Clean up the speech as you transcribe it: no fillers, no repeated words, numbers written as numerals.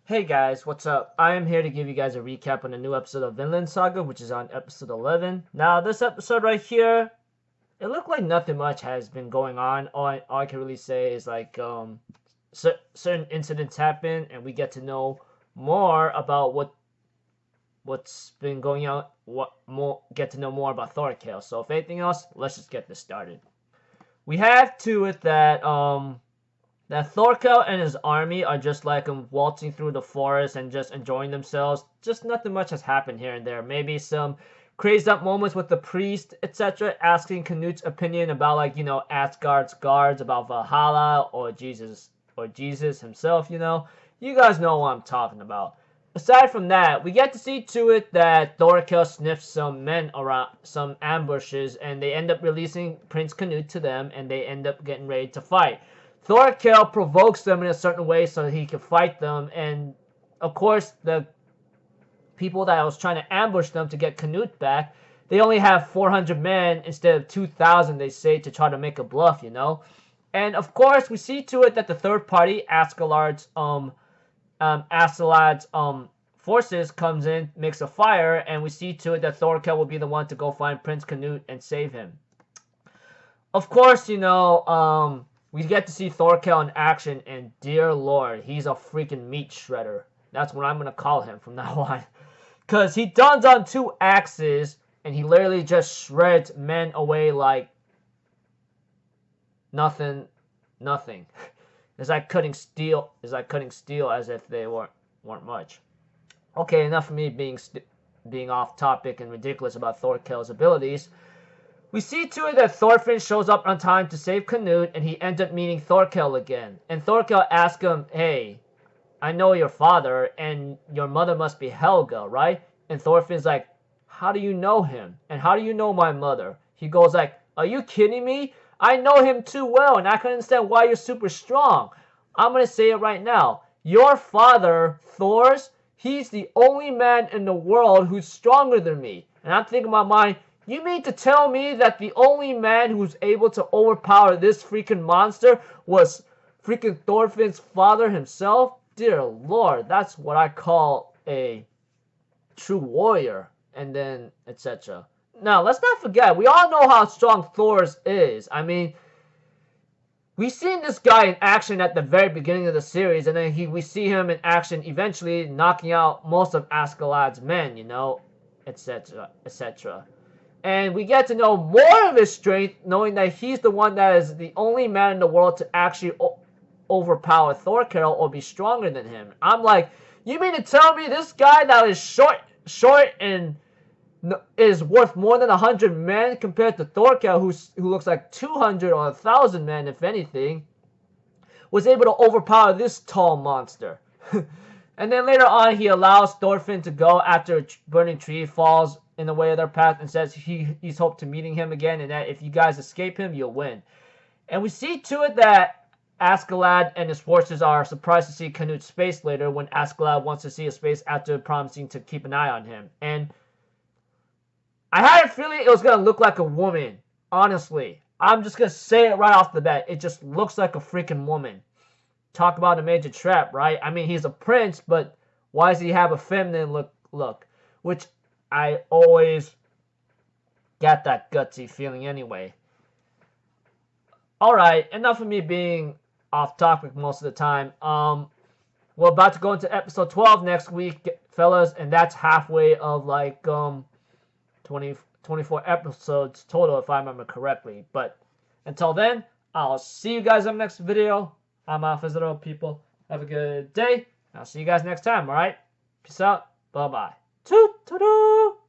Hey guys, what's up? I am here to give you guys a recap on a new episode of Vinland Saga, which is on episode 11. Now, this episode right here, it looked like nothing much has been going on. All I can really say is like certain incidents happen, and we get to know more about what's been going on. Get to know more about Thorkell. So, if anything else, let's just get this started. We have to it that Thorkell and his army are just like him waltzing through the forest and just enjoying themselves. Just nothing much has happened here and there. Maybe some crazed up moments with the priest, etc., asking Canut's opinion about Asgard's guards, about Valhalla or Jesus himself, You guys know what I'm talking about. Aside from that, we get to see to it that Thorkell sniffs some men around some ambushes, and they end up releasing Prince Canute to them, and they end up getting ready to fight. Thorkell provokes them in a certain way so he can fight them, and of course the people that was trying to ambush them to get Canute back, they only have 400 men instead of 2,000, they say, to try to make a bluff, And of course we see to it that the third party, Askeladd's forces comes in, makes a fire, and we see to it that Thorkell will be the one to go find Prince Canute and save him. Of course, we get to see Thorkell in action, and dear lord, he's a freaking meat shredder. That's what I'm going to call him from now on. Because he dons on 2 axes, and he literally just shreds men away like nothing. It's like cutting steel as if they weren't much. Okay, enough of me being off topic and ridiculous about Thorkell's abilities. We see to it that Thorfinn shows up on time to save Canute, and he ends up meeting Thorkell again. And Thorkell asks him, hey, I know your father, and your mother must be Helga, right? And Thorfinn's like, how do you know him? And how do you know my mother? He goes like, are you kidding me? I know him too well, and I can understand why you're super strong. I'm going to say it right now. Your father, Thor's, he's the only man in the world who's stronger than me. And I'm thinking in my mind, you mean to tell me that the only man who's able to overpower this freaking monster was freaking Thorfinn's father himself? Dear lord, that's what I call a true warrior. And then, etc. Now, let's not forget, we all know how strong Thor's is. I mean, we've seen this guy in action at the very beginning of the series, and then we see him in action eventually knocking out most of Askeladd's men, etc., etc. And we get to know more of his strength, knowing that he's the one that is the only man in the world to actually overpower Thorkell or be stronger than him. I'm like, you mean to tell me this guy that is short and is worth more than 100 men compared to Thorkell, who looks like 200 or 1,000 men, if anything, was able to overpower this tall monster? And then later on, he allows Thorfinn to go after a burning tree falls in the way of their path, and says he's hoped to meeting him again, and that if you guys escape him, you'll win. And we see to it that Askeladd and his forces are surprised to see Canute's face later, when Askeladd wants to see his face after promising to keep an eye on him. And I had a feeling it was going to look like a woman. Honestly, I'm just going to say it right off the bat. It just looks like a freaking woman. Talk about a major trap, right? I mean, he's a prince, but why does he have a feminine look? Which I always got that gutsy feeling anyway. Alright, enough of me being off topic most of the time. We're about to go into episode 12 next week, fellas, and that's halfway of like 24 episodes total, if I remember correctly. But until then, I'll see you guys in the next video. I'm off as little people. Have a good day. I'll see you guys next time, alright? Peace out. Bye-bye. Toot-toot-toot.